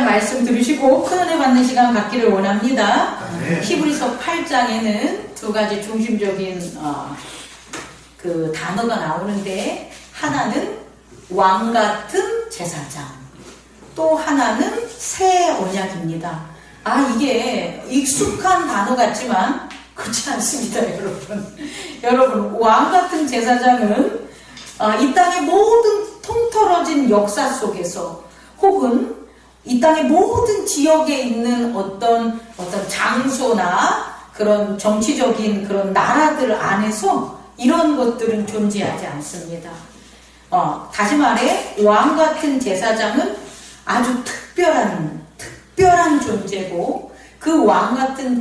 8장 말씀 들으시고 큰 은혜 받는 시간 갖기를 원합니다. 네. 히브리서 8장에는 두 가지 중심적인 그 단어가 나오는데, 하나는 왕 같은 제사장, 또 하나는 새 언약입니다. 이게 익숙한 단어 같지만 그렇지 않습니다, 여러분. 여러분, 왕 같은 제사장은 이 땅의 모든 통틀어진 역사 속에서, 혹은 이 땅의 모든 지역에 있는 어떤 장소나 그런 정치적인 그런 나라들 안에서 이런 것들은 존재하지 않습니다. 다시 말해, 왕 같은 제사장은 아주 특별한 존재고, 그 왕 같은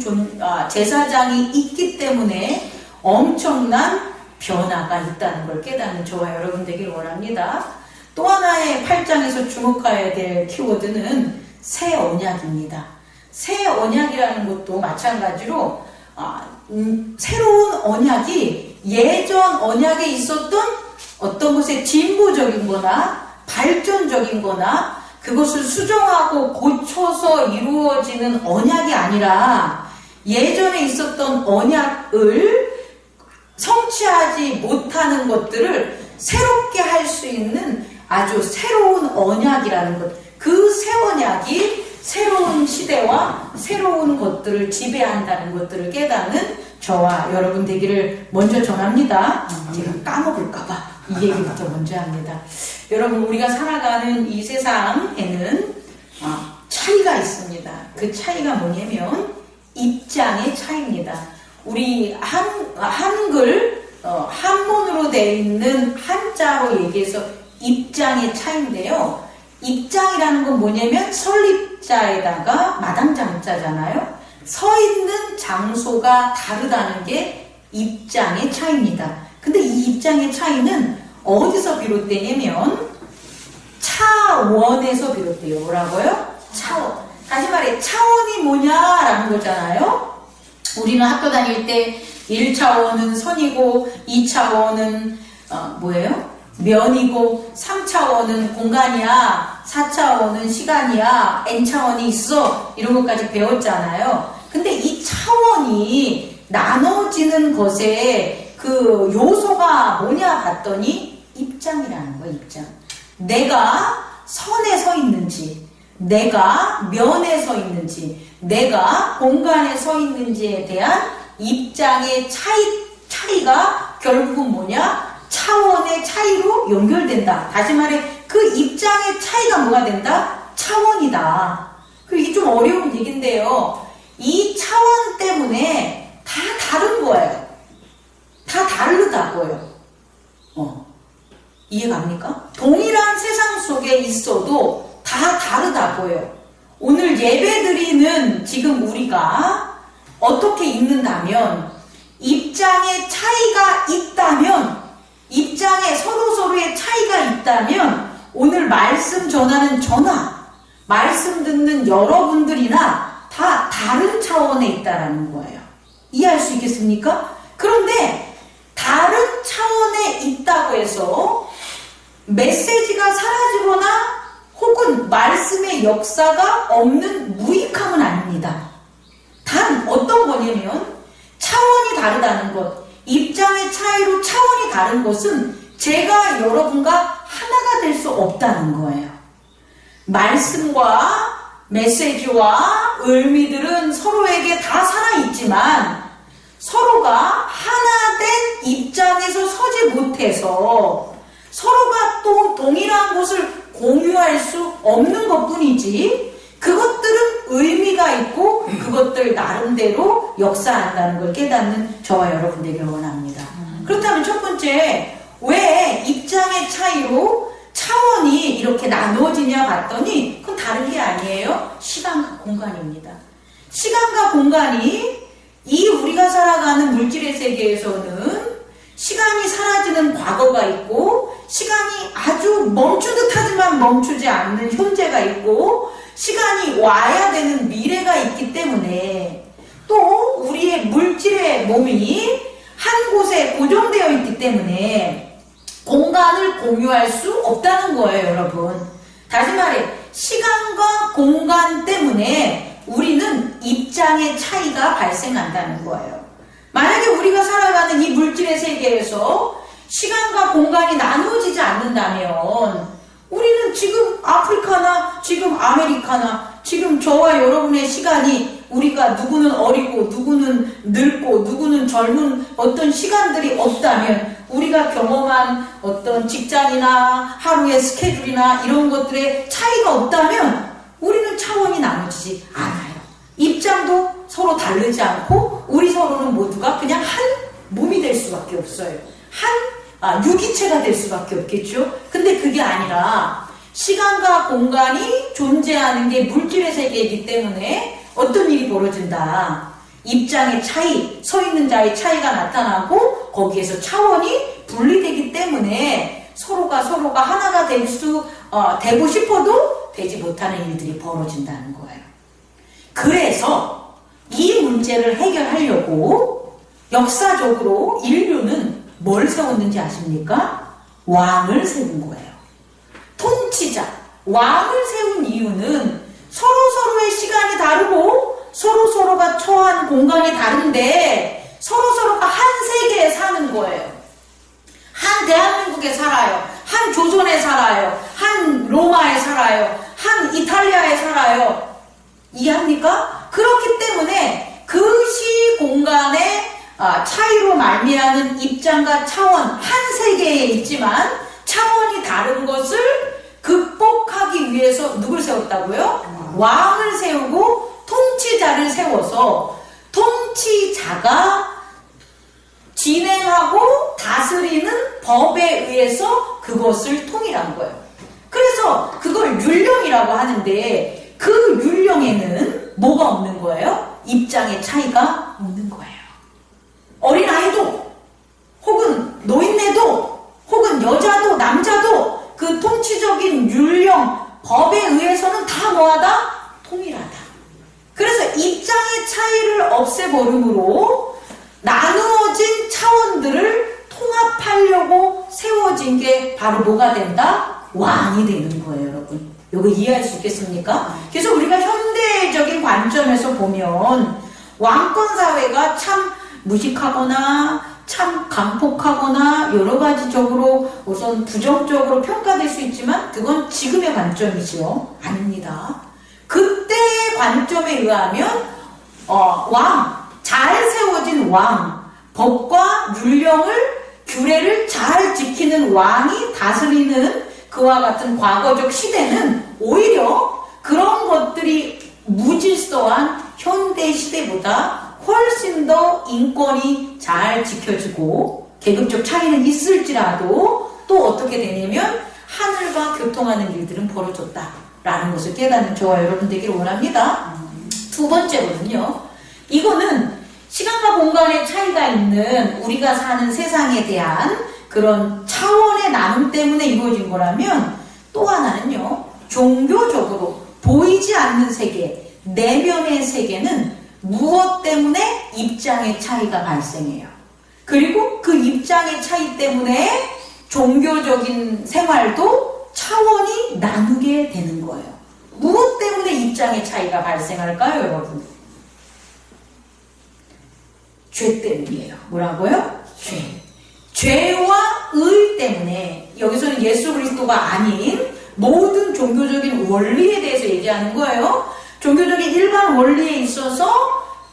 제사장이 있기 때문에 엄청난 변화가 있다는 걸 깨닫는 저와 여러분 되길 원합니다. 또 하나의 8장에서 주목해야 될 키워드는 새 언약입니다. 새 언약이라는 것도 마찬가지로 새로운 언약이 예전 언약에 있었던 어떤 것의 진보적인 거나 발전적인 거나 그것을 수정하고 고쳐서 이루어지는 언약이 아니라, 예전에 있었던 언약을 성취하지 못하는 것들을 새롭게 할 수 있는 아주 새로운 언약이라는 것. 그 새 언약이 새로운 시대와 새로운 것들을 지배한다는 것들을 깨닫는 저와 여러분 되기를 먼저 전합니다. 제가 까먹을까봐 이 얘기부터 먼저 합니다. 여러분, 우리가 살아가는 이 세상에는 차이가 있습니다. 그 차이가 뭐냐면 입장의 차이입니다. 우리 한글 한문으로 되어 있는 한자로 얘기해서 입장의 차이인데요. 입장이라는 건 뭐냐면 설립자에다가 마당장자잖아요. 서 있는 장소가 다르다는 게 입장의 차이입니다. 근데 이 입장의 차이는 어디서 비롯되냐면 차원에서 비롯돼요. 뭐라고요? 차원. 다시 말해, 차원이 뭐냐라는 거잖아요. 우리는 학교 다닐 때 1차원은 선이고 2차원은 뭐예요? 면이고 3차원은 공간이야, 4차원은 시간이야, n차원이 있어, 이런 것까지 배웠잖아요. 근데 이 차원이 나눠지는 것에 그 요소가 뭐냐 봤더니 입장이라는 거야. 입장. 내가 선에 서 있는지, 내가 면에 서 있는지, 내가 공간에 서 있는지에 대한 입장의 차이가 결국은 뭐냐? 차원의 차이로 연결된다. 다시 말해, 그 입장의 차이가 뭐가 된다? 차원이다. 이게 좀 어려운 얘기인데요. 이 차원 때문에 다 다른 거예요. 다 다르다고요. 이해갑니까? 동일한 세상 속에 있어도 다 다르다고요. 오늘 예배드리는 지금 우리가 어떻게 있는다면, 입장의 차이가 있다면, 입장에 서로서로의 차이가 있다면, 오늘 말씀 전하는 말씀 듣는 여러분들이나 다 다른 차원에 있다라는 거예요. 이해할 수 있겠습니까? 그런데 다른 차원에 있다고 해서 메시지가 사라지거나 혹은 말씀의 역사가 없는 무익함은 아닙니다. 단 어떤 거냐면, 차원이 다르다는 것, 입장의 차이로 차원이 다른 것은 제가 여러분과 하나가 될 수 없다는 거예요. 말씀과 메시지와 의미들은 서로에게 다 살아있지만 서로가 하나 된 입장에서 서지 못해서 서로가 또 동일한 것을 공유할 수 없는 것 뿐이지, 그것들은 의미가 있고 그것들 나름대로 역사한다는 걸 깨닫는 저와 여러분 되길 원합니다. 그렇다면 첫 번째, 왜 입장의 차이로 차원이 이렇게 나누어지냐 봤더니, 그건 다른 게 아니에요. 시간과 공간입니다. 시간과 공간이 이 우리가 살아가는 물질의 세계에서는 시간이 사라지는 과거가 있고, 시간이 아주 멈추듯 하지만 멈추지 않는 현재가 있고, 시간이 와야 되는 미래가 있기 때문에, 또 우리의 물질의 몸이 한 곳에 고정되어 있기 때문에 공간을 공유할 수 없다는 거예요, 여러분. 다시 말해, 시간과 공간 때문에 우리는 입장의 차이가 발생한다는 거예요. 만약에 우리가 살아가는 이 물질의 세계에서 시간과 공간이 나누어지지 않는다면 우리는 지금 아프리카나 지금 아메리카나 지금 저와 여러분의 시간이 우리가 누구는 어리고 누구는 늙고 누구는 젊은 어떤 시간들이 없다면 우리가 경험한 어떤 직장이나 하루의 스케줄이나 이런 것들의 차이가 없다면 우리는 차원이 나눠지지 않아요. 입장도 서로 다르지 않고 우리 서로는 모두가 그냥 한 몸이 될 수밖에 없어요. 유기체가 될 수밖에 없겠죠. 근데 그게 아니라 시간과 공간이 존재하는 게 물질의 세계이기 때문에 어떤 일이 벌어진다. 입장의 차이, 서 있는 자의 차이가 나타나고 거기에서 차원이 분리되기 때문에 서로가 하나가 되고 싶어도 되지 못하는 일들이 벌어진다는 거예요. 그래서 이 문제를 해결하려고 역사적으로 인류는 뭘 세웠는지 아십니까? 왕을 세운 거예요. 통치자, 왕을 세운 이유는 서로의 시간이 다르고 서로가 처한 공간이 다른데 서로가 한 세계에 사는 거예요. 한 대한민국에 살아요. 한 조선에 살아요. 한 로마에 살아요. 한 이탈리아에 살아요. 이해합니까? 그렇기 때문에 그 시공간의 차이로 말미암은 입장과 차원 한 세계에 있지만 차원이 다른 것을 극복하기 위해서 누굴 세웠다고요? 왕을 세우고 통치자를 세워서 통치자가 진행하고 다스리는 법에 의해서 그것을 통일한 거예요. 그래서 그걸 율령이라고 하는데 그 율령에는 뭐가 없는 거예요? 입장의 차이가 없는 거예요. 어린아이도 혹은 노인네도 혹은 여자도 남자도 그 통치적인 율령 법에 의해서는 다 뭐하다? 통일하다. 그래서 입장의 차이를 없애버림으로 나누어진 차원들을 통합하려고 세워진 게 바로 뭐가 된다? 왕이 되는 거예요, 여러분. 이거 이해할 수 있겠습니까? 그래서 우리가 현대적인 관점에서 보면 왕권 사회가 참 무식하거나 참 강폭하거나 여러 가지적으로 우선 부정적으로 평가될 수 있지만 그건 지금의 관점이죠. 아닙니다. 그때의 관점에 의하면 잘 세워진 왕, 법과 율령을 규례를 잘 지키는 왕이 다스리는 그와 같은 과거적 시대는 오히려 그런 것들이 무질서한 현대 시대보다 훨씬 더 인권이 잘 지켜지고 계급적 차이는 있을지라도 또 어떻게 되냐면 하늘과 교통하는 일들은 벌어졌다라는 것을 깨닫는 저와 여러분 되기를 원합니다. 두 번째로는요. 이거는 시간과 공간의 차이가 있는 우리가 사는 세상에 대한 그런 차원의 나눔 때문에 이루어진 거라면 또 하나는요. 종교적으로 보이지 않는 세계, 내면의 세계는 무엇 때문에 입장의 차이가 발생해요. 그리고 그 입장의 차이 때문에 종교적인 생활도 차원이 나누게 되는 거예요. 무엇 때문에 입장의 차이가 발생할까요, 여러분? 죄 때문이에요. 뭐라고요? 죄. 죄와 의 때문에 여기서는 예수 그리스도가 아닌 모든 종교적인 원리에 대해서 얘기하는 거예요. 종교적인 일반 원리에 있어서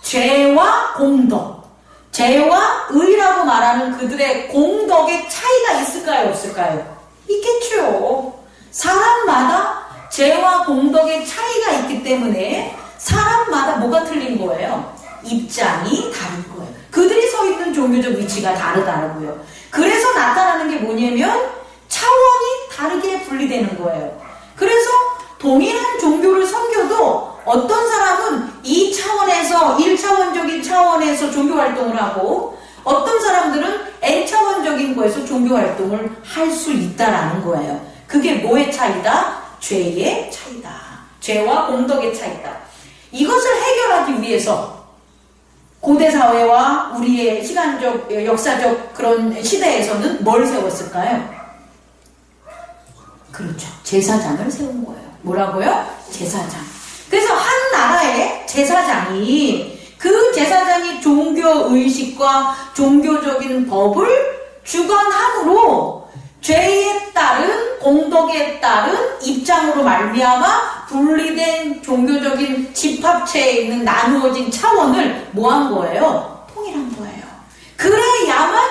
죄와 공덕, 죄와 의라고 말하는 그들의 공덕의 차이가 있을까요? 없을까요? 있겠죠. 사람마다 죄와 공덕의 차이가 있기 때문에 사람마다 뭐가 틀린 거예요? 입장이 다른 거예요. 그들이 서 있는 종교적 위치가 다르다고요. 그래서 나타나는 게 뭐냐면 차원이 다르게 분리되는 거예요. 그래서 동일한 종교를 섬겨도 어떤 사람은 이 차원에서 1차원적인 차원에서 종교 활동을 하고 어떤 사람들은 N차원적인 거에서 종교 활동을 할 수 있다라는 거예요. 그게 뭐의 차이다? 죄의 차이다. 죄와 공덕의 차이다. 이것을 해결하기 위해서 고대 사회와 우리의 시간적, 역사적 그런 시대에서는 뭘 세웠을까요? 그렇죠. 제사장을 세운 거예요. 뭐라고요? 제사장. 제사장이 그 제사장이 종교의식과 종교적인 법을 주관함으로 죄에 따른 공덕에 따른 입장으로 말미암아 분리된 종교적인 집합체에 있는 나누어진 차원을 뭐한 거예요? 통일한 거예요. 그래야만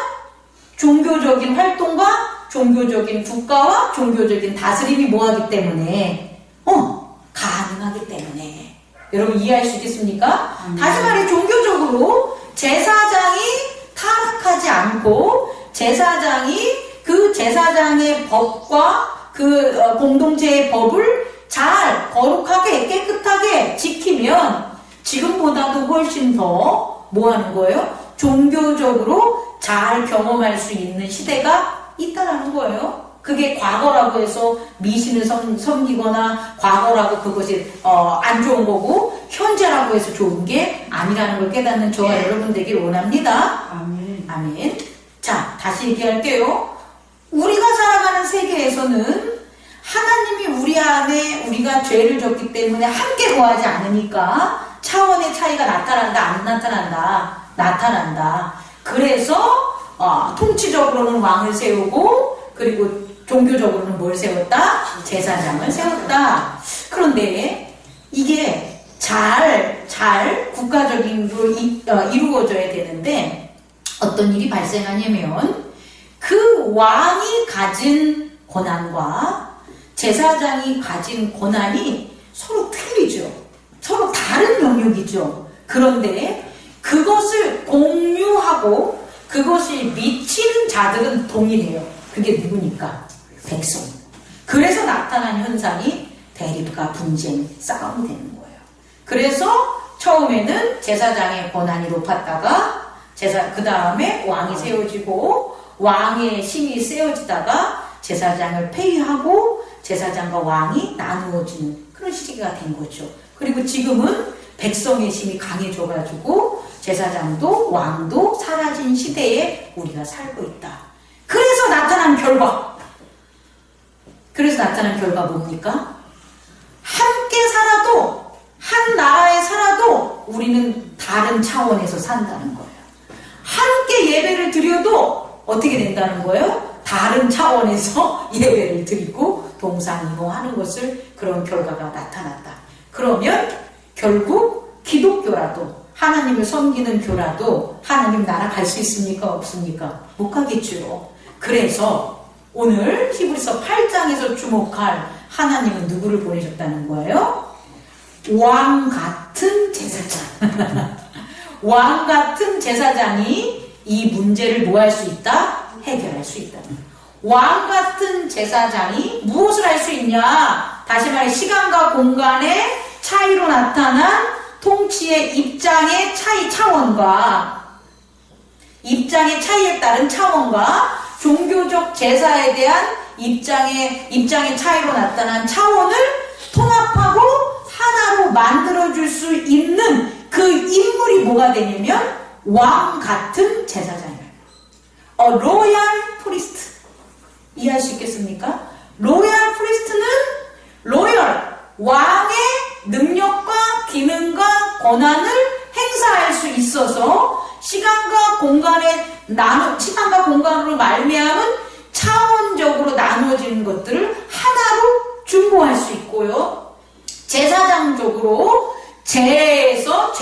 종교적인 활동과 종교적인 국가와 종교적인 다스림이 뭐하기 때문에 가능하기 때문에 여러분 이해할 수 있겠습니까? 다시 말해 종교적으로 제사장이 타락하지 않고 제사장이 그 제사장의 법과 그 공동체의 법을 잘 거룩하게 깨끗하게 지키면 지금보다도 훨씬 더 뭐하는 거예요? 종교적으로 잘 경험할 수 있는 시대가 있다라는 거예요. 그게 과거라고 해서 미신을 섬기거나 과거라고 그것이 안 좋은 거고 현재라고 해서 좋은 게 아니라는 걸 깨닫는 저와 여러분 되길 원합니다. 아멘. 아멘. 자, 다시 얘기할게요. 우리가 살아가는 세계에서는 하나님이 우리 안에 우리가 죄를 졌기 때문에 함께 거하지 않으니까 차원의 차이가 나타난다, 안 나타난다? 나타난다. 그래서 통치적으로는 왕을 세우고 그리고 종교적으로는 뭘 세웠다? 제사장을 세웠다. 그런데 이게 잘 국가적인으로 이루어져야 되는데 어떤 일이 발생하냐면 그 왕이 가진 권한과 제사장이 가진 권한이 서로 틀리죠. 서로 다른 영역이죠. 그런데 그것을 공유하고 그것이 미치는 자들은 동일해요. 그게 누구니까? 백성. 그래서 나타난 현상이 대립과 분쟁, 싸움이 되는 거예요. 그래서 처음에는 제사장의 권한이 높았다가 그 다음에 왕이 세워지고 왕의 신이 세워지다가 제사장을 폐위하고 제사장과 왕이 나누어지는 그런 시기가 된 거죠. 그리고 지금은 백성의 힘이 강해져가지고 제사장도 왕도 사라진 시대에 우리가 살고 있다. 그래서 나타난 결과 뭡니까? 함께 살아도 한 나라에 살아도 우리는 다른 차원에서 산다는 거예요. 함께 예배를 드려도 어떻게 된다는 거예요? 다른 차원에서 예배를 드리고 동상이몽하는 것을 그런 결과가 나타났다. 그러면 결국 기독교라도 하나님을 섬기는 교라도 하나님 나라 갈 수 있습니까? 없습니까? 못 가겠죠. 그래서 오늘 히브리서 8장에서 주목할 하나님은 누구를 보내셨다는 거예요? 왕 같은 제사장. 왕 같은 제사장이 이 문제를 뭐 할 수 있다? 해결할 수 있다. 왕 같은 제사장이 무엇을 할 수 있냐? 다시 말해 시간과 공간의 차이로 나타난 통치의 입장의 차이에 따른 차원과 종교적 제사에 대한 입장의 차이로 나타난 차원을 통합하고 하나로 만들어줄 수 있는 그 인물이 뭐가 되냐면 왕 같은 제사장이에요. 로얄 프리스트. 이해할 수 있겠습니까? 로얄 프리스트는 왕의 능력과 기능과 권한을 행사할 수 있어서 시간과 공간으로 말미암은 차원적으로 나누어지는 것들을 하나로 중보할 수 있고요. 제사장적으로 죄에서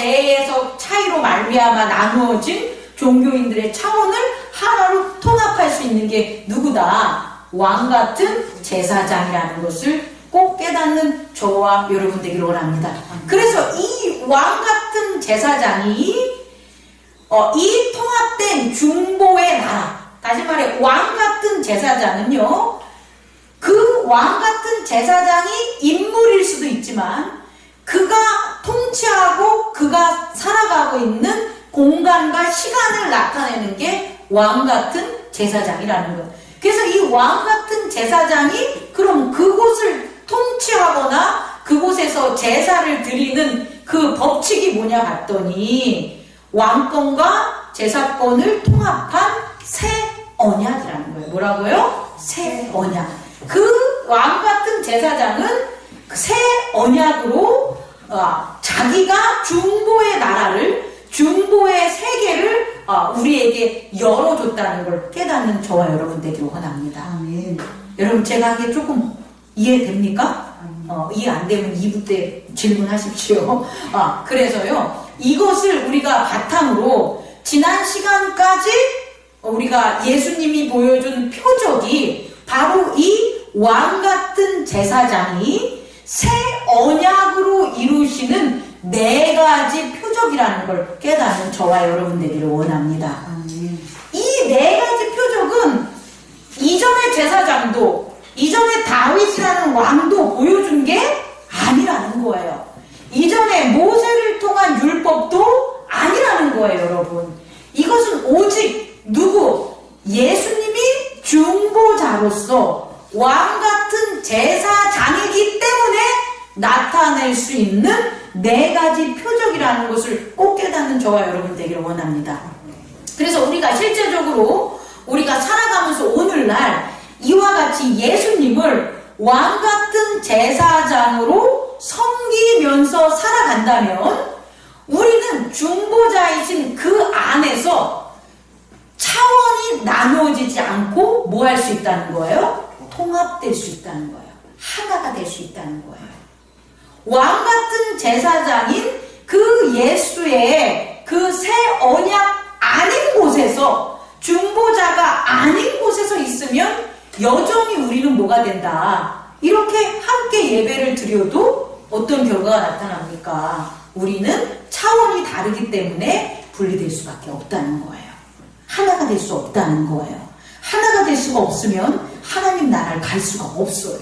차이로 말미암아 나누어진 종교인들의 차원을 하나로 통합할 수 있는 게 누구다? 왕 같은 제사장이라는 것을 꼭 깨닫는 저와 여러분 되기를 원합니다. 그래서 이 왕 같은 제사장이 이 통합된 중보의 나라, 다시 말해 왕 같은 제사장은요, 그 왕 같은 제사장이 인물일 수도 있지만 그가 통치하고 그가 살아가고 있는 공간과 시간을 나타내는 게 왕 같은 제사장이라는 것. 그래서 이 왕 같은 제사장이 그럼 그곳을 통치하거나 그곳에서 제사를 드리는 그 법칙이 뭐냐 봤더니 왕권과 제사권을 통합한 새 언약이라는 거예요. 뭐라고요? 새 언약. 그 왕 같은 제사장은 새 언약으로 자기가 중보의 나라를, 중보의 세계를 우리에게 열어줬다는 걸 깨닫는 저와 여러분 되기를 원합니다. 아멘. 여러분, 제가 하기에 조금 이해됩니까? 이해 안 되면 2부 때 질문하십시오. 그래서요, 이것을 우리가 바탕으로 지난 시간까지 우리가 예수님이 보여준 표적이 바로 이 왕같은 제사장이 새 언약으로 이루시는 4가지 표적이라는 걸 깨닫는 저와 여러분 되기를 원합니다. 아멘. 이 4가지 표적은 이전의 제사장도, 이전의 다윗이라는 왕도 보여준 게 아니라는 거예요. 이전에 모세를 통한 율법도 아니라는 거예요, 여러분. 이것은 오직 누구? 예수님이 중보자로서 왕같은 제사장이기 때문에 나타낼 수 있는 4가지 표적이라는 것을 꼭 깨닫는 저와 여러분 되기를 원합니다. 그래서 우리가 실제적으로 우리가 살아가면서 오늘날 이와 같이 예수님을 왕같은 제사장으로 섬기면서 살아간다면 우리는 중보자이신 그 안에서 차원이 나누어지지 않고 뭐 할 수 있다는 거예요? 통합될 수 있다는 거예요. 하나가 될 수 있다는 거예요. 왕같은 제사장인 그 예수의 그 새 언약 아닌 곳에서, 중보자가 아닌 곳에서 있으면 여전히 우리는 뭐가 된다? 이렇게 함께 예배를 드려도 어떤 결과가 나타납니까? 우리는 차원이 다르기 때문에 분리될 수밖에 없다는 거예요. 하나가 될 수 없다는 거예요. 하나가 될 수가 없으면 하나님 나라를 갈 수가 없어요.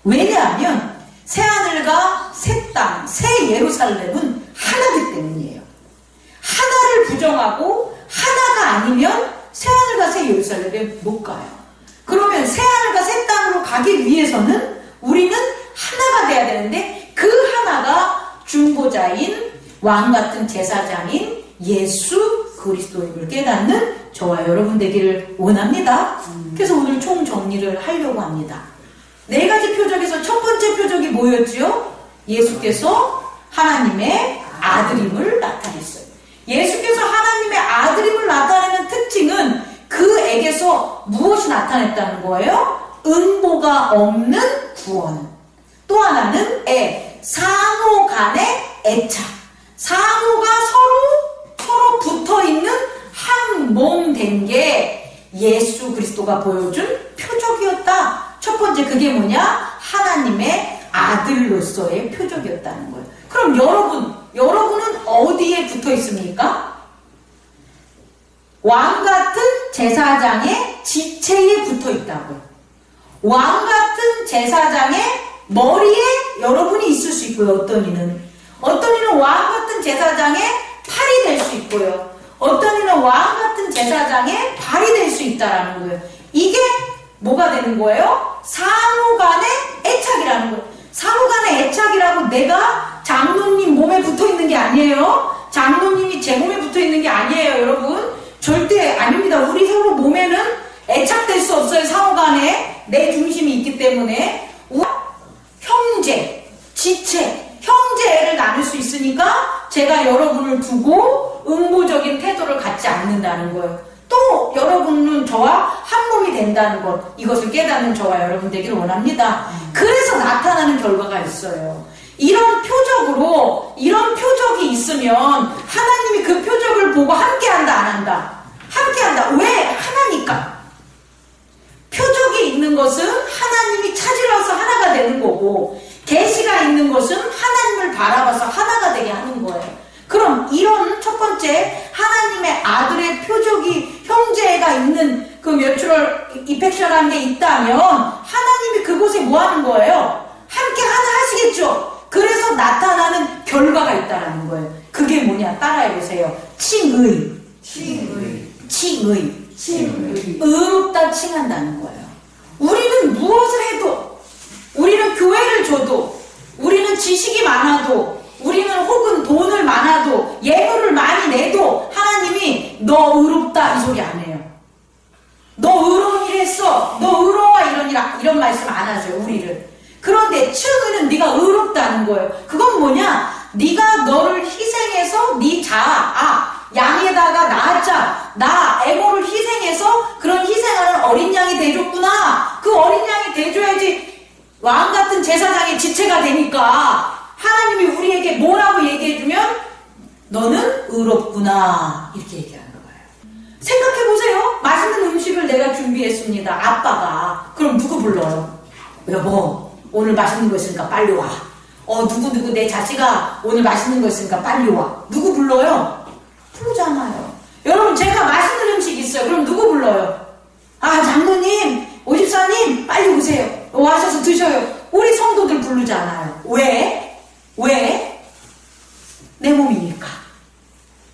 왜냐하면 새하늘과 새 땅, 새 예루살렘은 하나기 때문이에요. 하나를 부정하고 하나가 아니면 새하늘과 새 예루살렘에 못 가요. 그러면 새하늘과 새 땅으로 가기 위해서는 우리는 하나가 돼야 되는데 그 하나가 중보자인 왕같은 제사장인 예수 그리스도임을 깨닫는 저와 여러분 되기를 원합니다. 그래서 오늘 총정리를 하려고 합니다. 4가지 표적에서 첫 번째 표적이 뭐였죠? 예수께서 하나님의 아들임을 나타냈어요. 예수께서 하나님의 아들임을 나타내는 특징은 그에게서 무엇이 나타냈다는 거예요? 응보가 없는 구원. 또 하나는 상호 간의 애착. 상호가 서로 붙어있는 한 몸 된 게 예수 그리스도가 보여준 표적이었다. 첫 번째, 그게 뭐냐? 하나님의 아들로서의 표적이었다는 거예요. 그럼 여러분은 어디에 붙어 있습니까? 왕같은 제사장의 지체에 붙어 있다고요. 왕같은 제사장의 머리에 여러분이 있을 수 있고요. 어떤 이는 왕같은 제사장의 팔이 될 수 있고요. 어떤 이는 왕같은 제사장의 발이 될 수 있다라는 거예요. 이게 뭐가 되는 거예요? 상호 간의 애착이라는 거예요. 상호 간의 애착이라고 내가 장로님 몸에 붙어 있는 게 아니에요. 장로님이 제 몸에 붙어 있는 게 아니에요, 여러분. 절대 아닙니다. 우리 서로 몸에는 애착될 수 없어요. 상호 간에 내 중심이 있기 때문에. 형제, 지체, 형제를 나눌 수 있으니까 제가 여러분을 두고 응보적인 태도를 갖지 않는다는 거예요. 또 여러분은 저와 한 몸이 된다는 것, 이것을 깨닫는 저와 여러분 되기를 원합니다. 그래서 나타나는 결과가 있어요. 이런 표적이 있으면 하나님이 그 표적을 보고 함께한다, 안 한다? 함께한다. 왜? 하나니까. 표적이 있는 것은 하나님이 찾으러서 하나가 되는 거고, 계시가 있는 것은 하나님을 바라봐서 하나가 되게 하는 거예요. 그럼 이런 첫 번째 하나님의 아들의 표적이 형제가 있는 그 뮤추얼 이펙션한 게 있다면 하나님이 그곳에 뭐 하는 거예요? 함께 하나 하시겠죠. 그래서 나타나는 결과가 있다라는 거예요. 그게 뭐냐? 따라해보세요. 칭의. 의롭다 칭한다는 거예요. 우리는 무엇을 해도, 우리는 교회를 줘도, 우리는 지식이 많아도, 우리는 혹은 돈을 많아도, 예물을 많이 내도 하나님이 너 의롭다 이 소리 안 해요. 너 의로운 일 했어, 너 의로워, 이런 말씀 안 하죠, 우리를. 그런데 칭의는 네가 의롭다는 거예요. 그건 뭐냐? 네가 너를 희생해서 네 양에다가 나 애고를 희생해서 그런 희생하는 어린 양이 돼줬구나. 그 어린 양이 돼줘야지 왕 같은 제사장의 지체가 되니까 하나님이 우리에게 뭐라고 얘기해주면 너는 의롭구나 이렇게 얘기하는 거예요. 생각해보세요. 맛있는 음식을 내가 준비했습니다. 아빠가. 그럼 누구 불러요? 여보 오늘 맛있는 거 있으니까 빨리 와. 누구 내 자식아 오늘 맛있는 거 있으니까 빨리 와. 누구 불러요? 부르잖아요. 여러분 제가 맛있는 음식 있어요. 그럼 누구 불러요? 장로님 오집사님 빨리 오세요. 와셔서 드셔요. 우리 성도들 부르지 않아요. 왜? 내 몸이니까.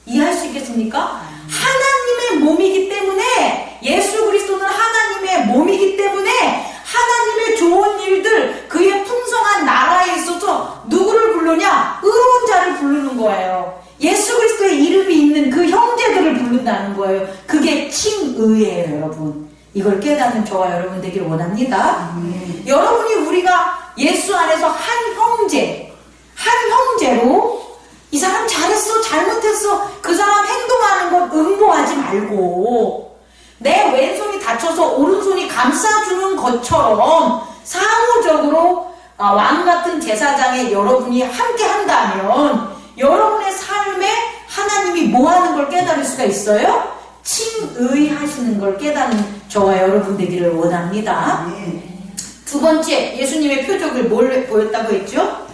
이해할 수 있겠습니까? 하나님의 몸이기 때문에 예수 그리스도는 하나님의 몸이기 때문에 하나님의 좋은 일들 그의 풍성한 나라에 있어서 누구를 부르냐? 의로운 자를 부르는 거예요. 예수 그리스도의 이름이 있는 그 형제들을 부른다는 거예요. 그게 칭의예요. 여러분 이걸 깨닫는 저와 여러분 되길 원합니다. 여러분이 우리가 예수 안에서 한 형제로 이 사람 잘했어 잘못했어 그 사람 행동하는 건 음보하지 말고 내 왼손이 다쳐서 오른손이 감싸주는 것처럼 사무적으로 왕같은 제사장에 여러분이 함께 한다면 여러분의 삶에 하나님이 뭐하는 걸 깨달을 수가 있어요? 칭의하시는 걸 깨닫는 저와 여러분 되기를 원합니다. 두 번째 예수님의 표적을 뭘 보였다고 했죠?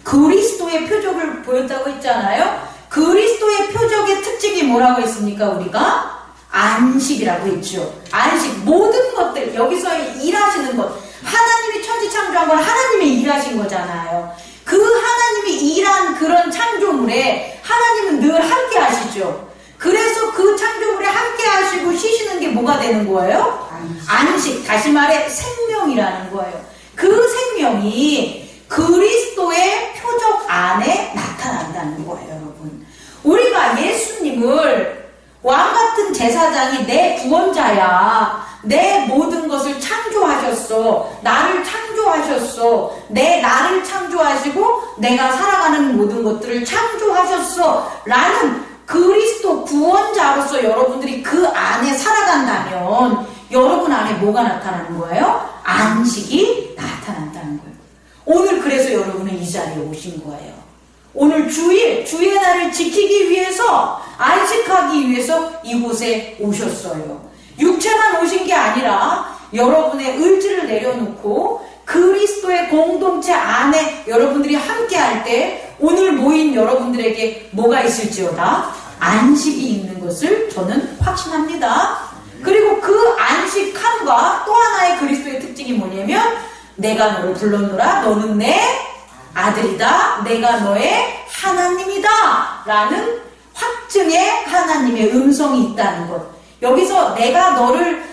그리스도의 표적을 보였다고 했잖아요. 그리스도의 표적의 특징이 뭐라고 했습니까? 우리가 안식이라고 했죠. 안식 모든 것들 여기서 일하시는 것 하나님이 천지창조한 건 하나님이 일하신 거잖아요. 그 하나님이 일한 그런 창조물에 하나님은 늘 함께 하시죠. 그래서 그 창조물에 함께 하시고 쉬시는 게 뭐가 되는 거예요? 안식. 다시 말해 생명이라는 거예요. 그 생명이 그리스도의 표적 안에 나타난다는 거예요. 여러분 우리가 예수님을 왕같은 제사장이 내 구원자야 내 모든 것을 창조하셨어 나를 창조하셨어 나를 창조하시고 내가 살아가는 모든 것들을 창조하셨어 라는 그리스도 구원자로서 여러분들이 그 안에 살아간다면 여러분 안에 뭐가 나타나는 거예요? 안식이 나타난다는 거예요. 오늘 그래서 여러분은 이 자리에 오신 거예요. 오늘 주의 날을 지키기 위해서 안식하기 위해서 이곳에 오셨어요. 육체만 오신 게 아니라 여러분의 의지를 내려놓고 그리스도의 공동체 안에 여러분들이 함께 할 때 오늘 모인 여러분들에게 뭐가 있을지어다 안식이 있는 것을 저는 확신합니다. 그리고 그 안식함과 또 하나의 그리스도의 특징이 뭐냐면 내가 너를 불렀노라 너는 내 아들이다 내가 너의 하나님이다 라는 확증의 하나님의 음성이 있다는 것. 여기서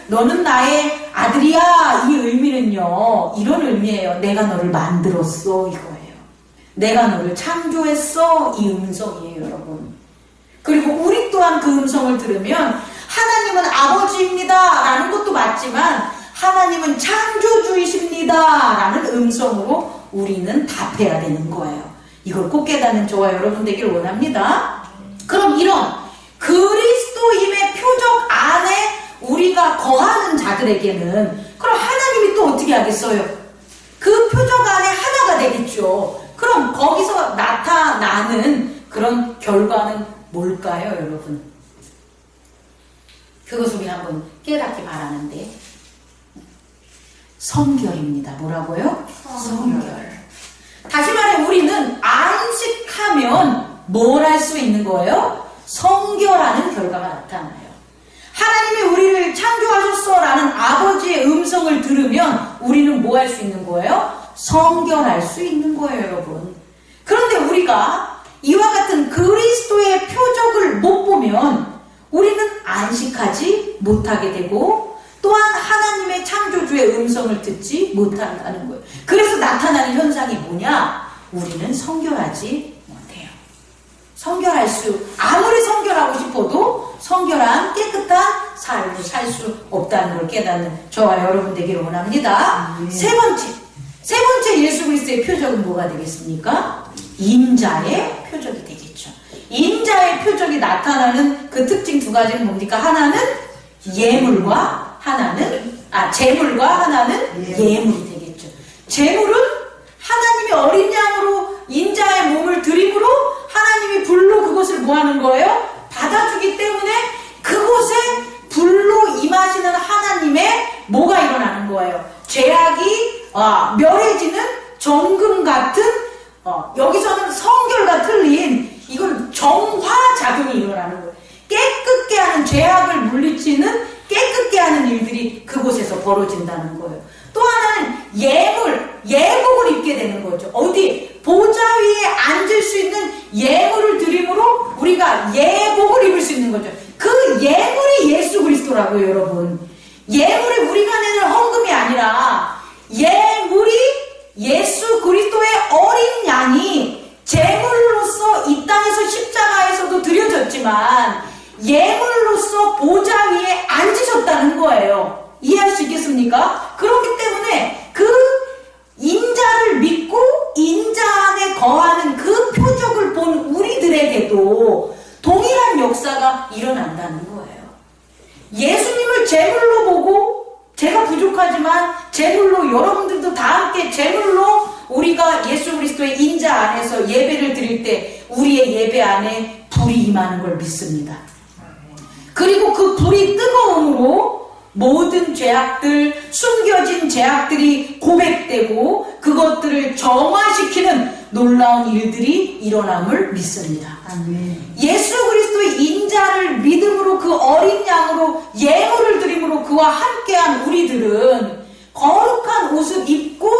너는 나의 아들이야 이 의미는요 이런 의미예요. 내가 너를 만들었어 이거예요. 내가 너를 창조했어 이 음성이에요. 여러분 그리고 우리 또한 그 음성을 들으면 하나님은 아버지입니다 라는 것도 맞지만 하나님은 창조주이십니다 라는 음성으로 우리는 답해야 되는 거예요. 이걸 꼭 깨닫는 저와 여러분 되기를 원합니다. 그럼 이런 그리스도임의 표적 안에 우리가 거하는 자들에게는 그럼 하나님이 또 어떻게 하겠어요? 그 표적 안에 하나가 되겠죠. 그럼 거기서 나타나는 그런 결과는 뭘까요, 여러분? 그것을 우리 한번 깨닫기 바라는데 성결입니다. 뭐라고요? 성결. 다시 말해 우리는 안식하면 뭘 할 수 있는 거예요? 성결하는 결과가 나타나요. 하나님이 우리를 창조하셨어 라는 아버지의 음성을 들으면 우리는 뭐 할 수 있는 거예요? 성결할 수 있는 거예요, 여러분. 그런데 우리가 이와 같은 그리스도의 표적을 못 보면 우리는 안식하지 못하게 되고 또한 하나님의 창조주의 음성을 듣지 못한다는 거예요. 그래서 나타나는 현상이 뭐냐? 우리는 성결하지 못해요. 아무리 성결하고 싶어도 성결한 깨끗한 삶을 살 수 없다는 걸 깨닫는 저와 여러분 되기를 원합니다. 세 번째 예수 그리스도의 표적은 뭐가 되겠습니까? 인자의 표적이 되겠죠. 인자의 표적이 나타나는 그 특징 두 가지는 뭡니까? 하나는 예물과 하나는 제물과 하나는 예물이 되겠죠. 제물은 하나님이 어린 양으로 인자의 몸을 드림으로 하나님이 불로 그것을 뭐 하는 거예요? 받아주기 때문에 그곳에 불로 임하시는 하나님의 뭐가 일어나는 거예요? 죄악이 멸해지는 정금 같은 여기서는 성결과 틀린 이건 정화작용이 일어나는 거예요. 깨끗게 하는 죄악을 물리치는 깨끗게 하는 일들이 그곳에서 벌어진다는 거예요. 또 하나는 예복을 입게 되는 거죠. 어디? 보좌 위에 앉을 수 있는 예물을 드림으로 우리가 예복을 입을 수 있는 거죠. 그 예물이 예수 그리스도라고요, 여러분. 예물이 우리가 내는 헌금이 아니라 예물이 예수 그리스도의 어린 양이 제물로서 이 땅에서 십자가에서도 드려졌지만 예물로서 보좌 위에 앉으셨다는 거예요. 이해할 수 있겠습니까? 그렇기 때문에 그 인자를 믿고 인자 안에 거하는 그 표적을 본 우리들에게도 동일한 역사가 일어난다는 거예요. 예수님을 제물로 보고 제가 부족하지만 제물로 여러분들도 다 함께 제물로 우리가 예수 그리스도의 인자 안에서 예배를 드릴 때 우리의 예배 안에 불이 임하는 걸 믿습니다. 그리고 그 불이 뜨거움으로 모든 죄악들, 숨겨진 죄악들이 고백되고 그것들을 정화시키는 놀라운 일들이 일어남을 믿습니다. 아멘. 예수 그리스도의 인자를 믿음으로 그 어린 양으로 예물을 드림으로 그와 함께한 우리들은 거룩한 옷을 입고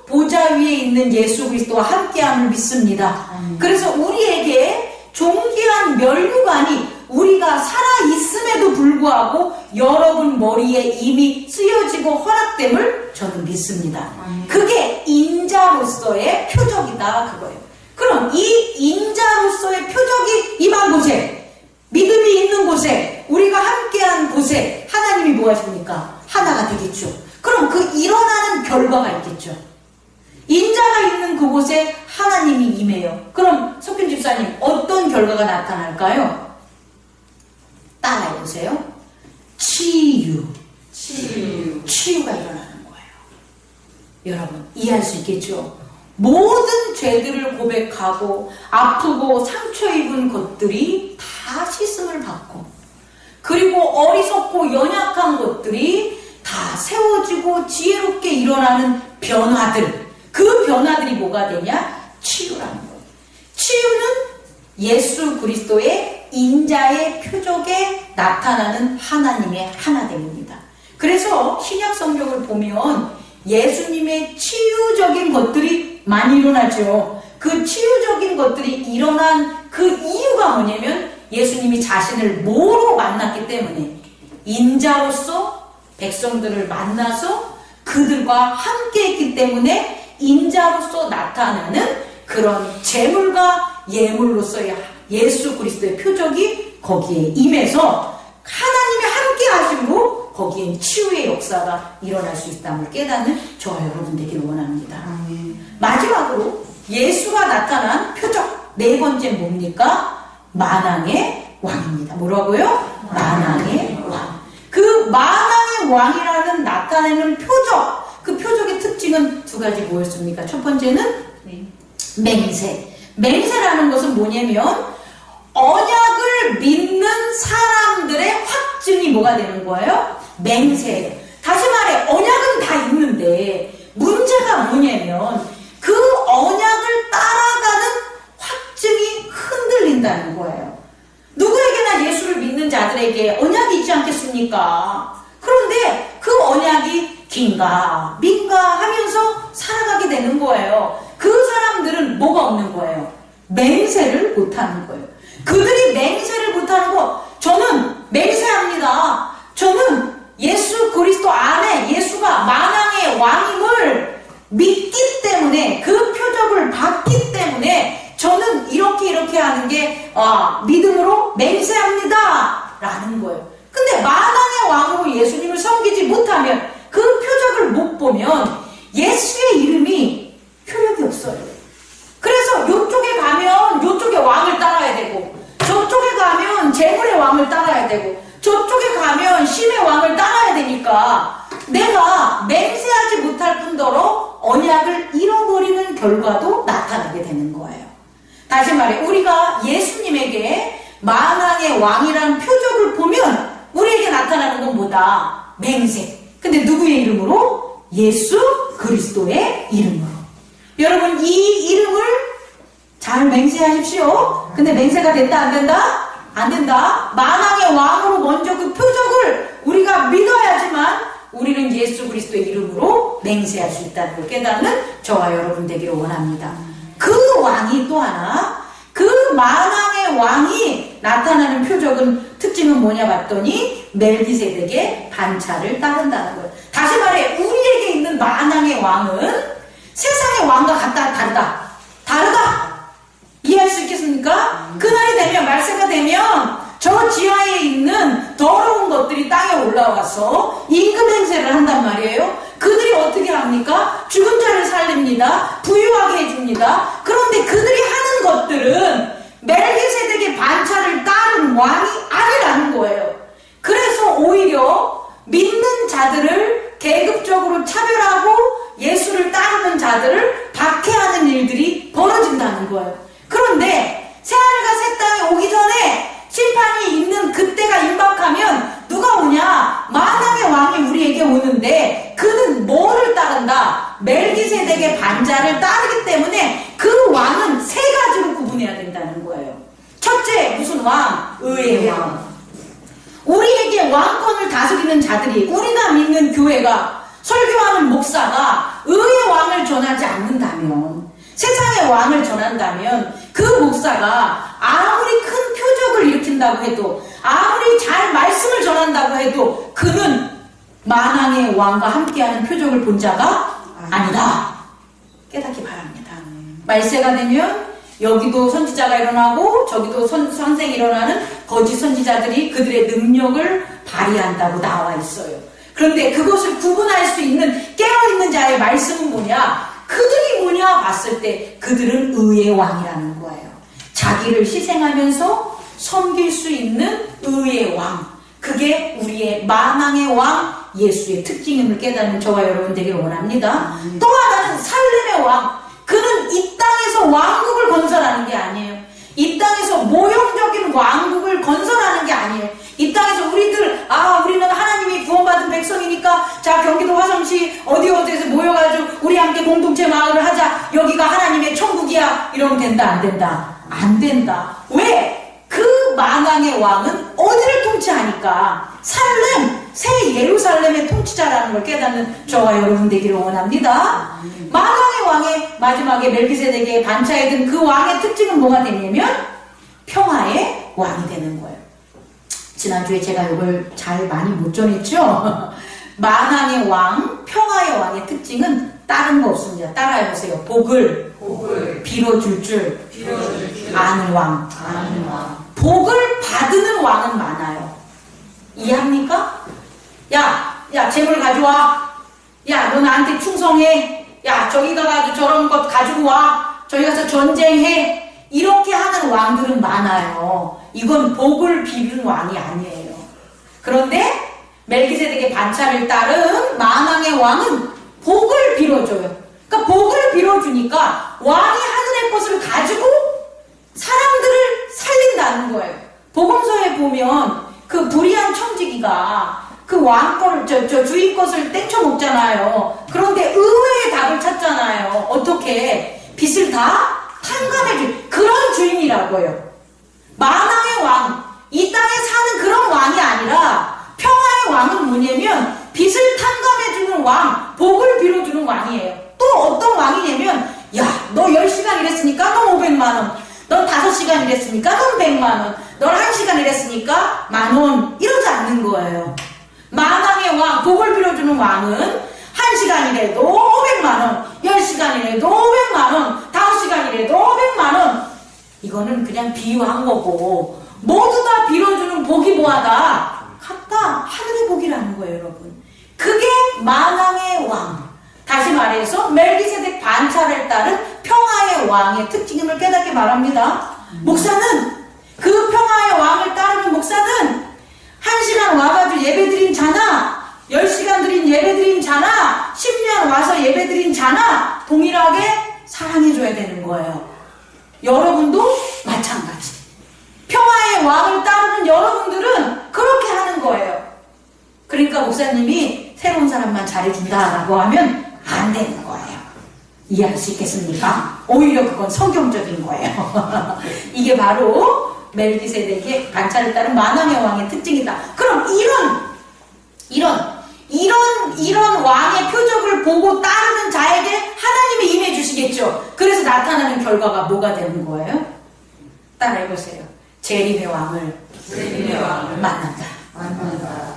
보좌 위에 있는 예수 그리스도와 함께함을 믿습니다. 그래서 우리에게 존귀한 면류관이 우리가 살아있음에도 불구하고 여러분 머리에 이미 쓰여지고 허락됨을 저는 믿습니다. 그게 인자로서의 표적이다 그거예요. 그럼 이 인자로서의 표적이 임한 곳에, 믿음이 있는 곳에, 우리가 함께한 곳에 하나님이 뭐 하십니까? 하나가 되겠죠. 그럼 그 일어나는 결과가 있겠죠. 인자가 있는 그곳에 하나님이 임해요. 그럼 석균 집사님 어떤 결과가 나타날까요? 따라해보세요. 치유가 일어나는 거예요. 여러분 이해할 수 있겠죠? 모든 죄들을 고백하고 아프고 상처 입은 것들이 다 씻음을 받고 그리고 어리석고 연약한 것들이 다 세워지고 지혜롭게 일어나는 변화들, 그 변화들이 뭐가 되냐? 치유라는 거예요. 치유는 예수 그리스도의 인자의 표적에 나타나는 하나님의 하나됨입니다. 그래서 신약 성경을 보면 예수님의 치유적인 것들이 많이 일어나죠. 그 치유적인 것들이 일어난 그 이유가 뭐냐면 예수님이 자신을 뭐로 만났기 때문에 인자로서 백성들을 만나서 그들과 함께 했기 때문에 인자로서 나타나는 그런 제물과 예물로서의 예수 그리스도의 표적이 거기에 임해서 하나님의 함께 하심으로 거기엔 치유의 역사가 일어날 수 있다는 깨닫는 저와 여러분 되기를 원합니다. 마지막으로 예수가 나타난 표적 네 번째 뭡니까? 만왕의 왕입니다. 뭐라고요? 만왕의 왕. 그 만왕의 왕이라는 나타내는 표적, 그 표적의 특징은 두 가지 뭐였습니까? 첫 번째는 맹세. 맹세라는 것은 뭐냐면 언약을 믿는 사람들의 확증이 뭐가 되는 거예요? 맹세. 다시 말해 언약은 다 있는데 문제가 뭐냐면 그 언약을 따라가는 확증이 흔들린다는 거예요. 누구에게나 예수를 믿는 자들에게 언약이 있지 않겠습니까? 그런데 그 언약이 긴가 민가 하면서 살아가게 되는 거예요. 그 사람들은 뭐가 없는 거예요? 맹세를 못하는 거예요. 그들이 맹세를 못하는 거, 저는 맹세합니다. 저는 예수 그리스도 안에 예수가 만왕의 왕임을 믿기 때문에 그 표적을 받기 때문에 저는 이렇게 하는 게 믿음으로 맹세합니다 라는 거예요. 근데 만왕의 왕으로 예수님을 섬기지 못하면 그 표적을 못 보면 예수의 이름이 효력이 없어요. 그래서 이쪽에 언약을 잃어버리는 결과도 나타나게 되는 거예요. 다시 말해 우리가 예수님에게 만왕의 왕이라는 표적을 보면 우리에게 나타나는 건 뭐다? 맹세. 근데 누구의 이름으로? 예수 그리스도의 이름으로. 여러분 이 이름을 잘 맹세하십시오. 근데 맹세가 됐다 안 된다? 안 된다. 만왕의 왕으로 먼저 그 표적을 우리가 믿어야지만 우리는 예수 그리스도의 이름으로 맹세할 수 있다는 걸 깨닫는 저와 여러분 되기를 원합니다. 그 왕이 또 하나, 그 만왕의 왕이 나타나는 표적은 특징은 뭐냐 봤더니 멜기세덱의 반차를 따른다는 거예요. 다시 말해 우리에게 있는 만왕의 왕은 세상의 왕과 같다 다르다. 이해할 수 있겠습니까? 그날이 되면 말세가 되면 저 지하에 있는 더러운 것들이 땅에 올라와서 임금 행세를 한단 말이에요. 그들이 어떻게 합니까? 죽은 자를 살립니다. 부유하게 해줍니다. 그런데 그들이 하는 것들은 멜기세덱의 반차를 따른 왕이 아니라는 거예요. 그래서 오히려 믿는 자들을 계급적으로 차별하고 예수를 따르는 자들을 박해하는 일들이 벌어진다는 거예요. 그런데 새하늘과 새 땅이 오기 전에 심판이 있는 그때가 임박하면 누가 오냐? 만왕의 왕이 우리에게 오는데 그는 뭐를 따른다? 멜기세덱의 반차를 따르기 때문에 그 왕은 세 가지로 구분해야 된다는 거예요. 첫째, 무슨 왕? 의의 왕. 우리에게 왕권을 다스리는 자들이, 우리가 믿는 교회가, 설교하는 목사가 의의 왕을 전하지 않는다면, 세상의 왕을 전한다면 그 목사가 아무리 큰 표적을 일으킨다고 해도, 아무리 잘 말씀을 전한다고 해도 그는 만왕의 왕과 함께하는 표적을 본 자가 아니다. 깨닫기 바랍니다. 말세가 되면 여기도 선지자가 일어나고 저기도 선생이 일어나는 거짓 선지자들이 그들의 능력을 발휘한다고 나와 있어요. 그런데 그것을 구분할 수 있는 깨어있는 자의 말씀은 뭐냐? 그들이 뭐냐 봤을 때 그들은 의의 왕이라는 거예요. 자기를 희생하면서 섬길 수 있는 의의 왕. 그게 우리의 만왕의 왕 예수의 특징임을 깨닫는 저와 여러분 되기를 원합니다. 또 하나는 살렘의 왕. 그는 이 땅에서 왕국을 건설하는 게 아니에요. 이 땅에서 모형적인 왕국을 건설하는 게 아니에요. 이 땅에서 우리는 하나님이 구원받은 백성이니까 자 경기도 화성시 어디에서 모여가지고 우리 함께 공동체 마을을 하자. 여기가 하나님의 천국이야. 이러면 된다 안 된다? 안 된다. 왜? 그 만왕의 왕은 어디를 통치하니까? 살렘, 새 예루살렘의 통치자라는 걸 깨닫는 저와 여러분 되기를 원합니다. 만왕의 왕의 마지막에 멜기세덱의 반차에 든 그 왕의 특징은 뭐가 되냐면 평화의 왕이 되는 거예요. 지난주에 제가 이걸 잘 많이 못 전했죠? 만왕의 왕, 평화의 왕의 특징은 다른 거 없습니다. 따라해보세요. 복을 빌어줄 줄 아는 왕. 복을 받는 왕은 많아요. 이해합니까? 야, 재물 가져와. 야, 너 나한테 충성해. 야, 저기 가가지고 저런 것 가지고 와. 저기 가서 전쟁해. 이렇게 하는 왕들은 많아요. 이건 복을 비는 왕이 아니에요. 그런데 멜기세덱의 반차를 따른 만왕의 왕은 복을 빌어줘요. 그러니까 복을 빌어주니까 왕이 하늘의 것을 가지고 사람들을 살린다는 거예요. 복음서에 보면 그 불의한 청지기가 그 왕 거를 주인 것을 땡쳐 먹잖아요. 그런데 의외의 답을 찾잖아요. 어떻게? 빚을 다 탕감해줄 그런 주인이라고요. 만왕의 왕, 이 땅에 사는 그런 왕이 아니라 평화의 왕은 뭐냐면 빚을 탕감해주는 왕, 복을 빌어주는 왕이에요. 또 어떤 왕이냐면 야, 너 10시간 일했으니까 넌 500만원, 넌 5시간 일했으니까 넌 100만원, 넌 1시간 일했으니까 10,000원 이러지 않는 거예요. 만왕의 왕, 복을 빌어주는 왕은 1시간 일해도 500만원, 10시간 일해도 500만원, 5시간 일해도 500만원. 이거는 그냥 비유한 거고 모두 다 빌어주는 복이 뭐하다? 같다. 하늘의 복이라는 거예요, 여러분. 그게 만왕의 왕. 다시 말해서 멜기세덱 반차를 따른 평화의 왕의 특징임을 깨닫게 바랍니다. 목사는 그 평화의 왕을 따르는 목사는 1시간 와가지고 예배 드린 자나 10시간 드린 예배 드린 자나 10년 와서 예배 드린 자나 동일하게 사랑해줘야 되는 거예요. 여러분도 마찬가지. 평화의 왕을 따르는 여러분들은 그렇게 하는 거예요. 그러니까 목사님이 새로운 사람만 잘해준다라고 하면 안 되는 거예요. 이해할 수 있겠습니까? 오히려 그건 성경적인 거예요. 이게 바로 멜기세덱의 반차를 따른 만왕의 왕의 특징이다. 그럼 이런 왕의 표적을 보고 따르는 자에게 하나님이 임해 주시겠죠. 그래서 나타나는 결과가 뭐가 되는 거예요? 따라해보세요. 재림의 왕을 만난다.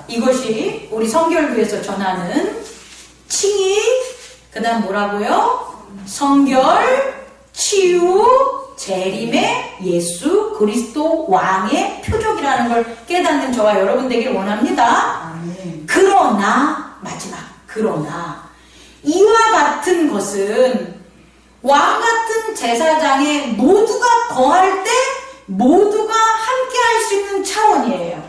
이것이 우리 성결교에서 전하는 칭의, 그 다음 뭐라고요? 성결, 치유, 재림의 예수 그리스도 왕의 표적이라는 걸 깨닫는 저와 여러분 되길 원합니다. 그러나 이와 같은 것은 왕 같은 제사장에 모두가 거할 때 모두가 함께 할 수 있는 차원이에요.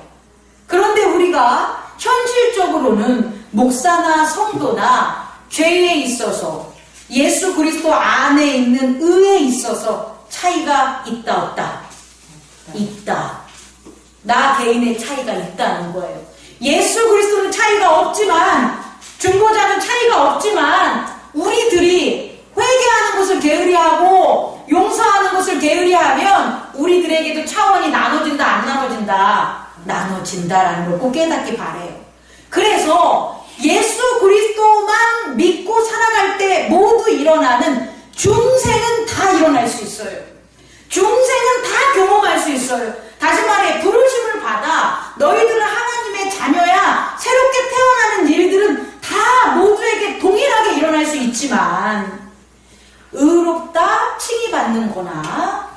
그런데 우리가 현실적으로는 목사나 성도나 죄에 있어서 예수 그리스도 안에 있는 의에 있어서 차이가 있다 없다? 있다. 나 개인의 차이가 있다는 거예요. 예수 그리스도는 차이가 없지만, 중보자는 차이가 없지만 우리들이 회개하는 것을 게으리하고 용서하는 것을 게으리하면 우리들에게도 차원이 나눠진다 안 나눠진다? 나눠진다라는 걸 꼭 깨닫기 바래요. 그래서 예수 그리스도만 믿고 살아갈 때 모두 일어나는 중생은 다 일어날 수 있어요. 중생은 다 경험할 수 있어요. 다시 말해 부르심을 받아 너희들은 하나님의 자녀야 새롭게 태어나는 일들은 다 모두에게 동일하게 일어날 수 있지만 의롭다 칭의받는 거나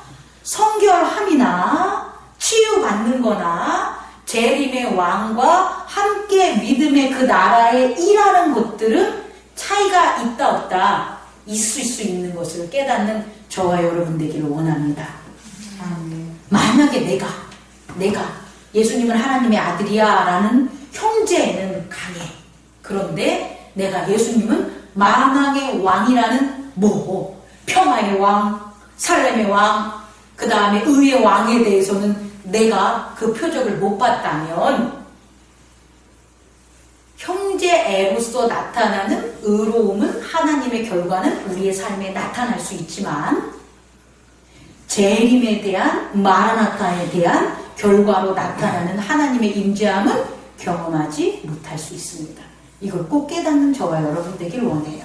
성결함이나 치유받는 거나 재림의 왕과 함께 믿음의 그 나라에 일하는 것들은 차이가 있다 없다 있을 수 있는 것을 깨닫는 저와 여러분 되기를 원합니다. 만약에 내가 예수님은 하나님의 아들이야 라는 형제는 강해. 그런데 내가 예수님은 만왕의 왕이라는 평화의 왕, 살렘의 왕, 그 다음에 의의 왕에 대해서는 내가 그 표적을 못 봤다면 형제애로서 나타나는 의로움은 하나님의 결과는 우리의 삶에 나타날 수 있지만 재림에 대한 마라나타에 대한 결과로 나타나는 하나님의 임재함은 경험하지 못할 수 있습니다. 이걸 꼭 깨닫는 저와 여러분 되길 원해요.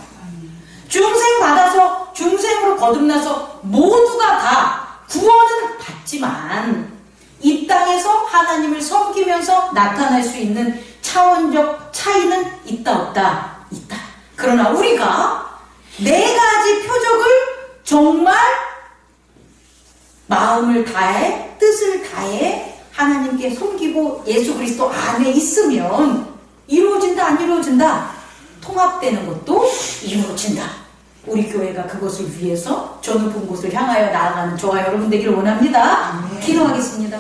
중생 받아서 중생으로 거듭나서 모두가 다 구원은 받지만 이 땅에서 하나님을 섬기면서 나타날 수 있는 차원적 차이는 있다 없다? 있다. 그러나 우리가 네 가지 표적을 정말 마음을 다해 뜻을 다해 하나님께 섬기고 예수 그리스도 안에 있으면 이루어진다 안 이루어진다? 통합되는 것도 이루어진다. 우리 교회가 그것을 위해서 저 높은 곳을 향하여 나아가는 저와 여러분 되기를 원합니다. 기도하겠습니다.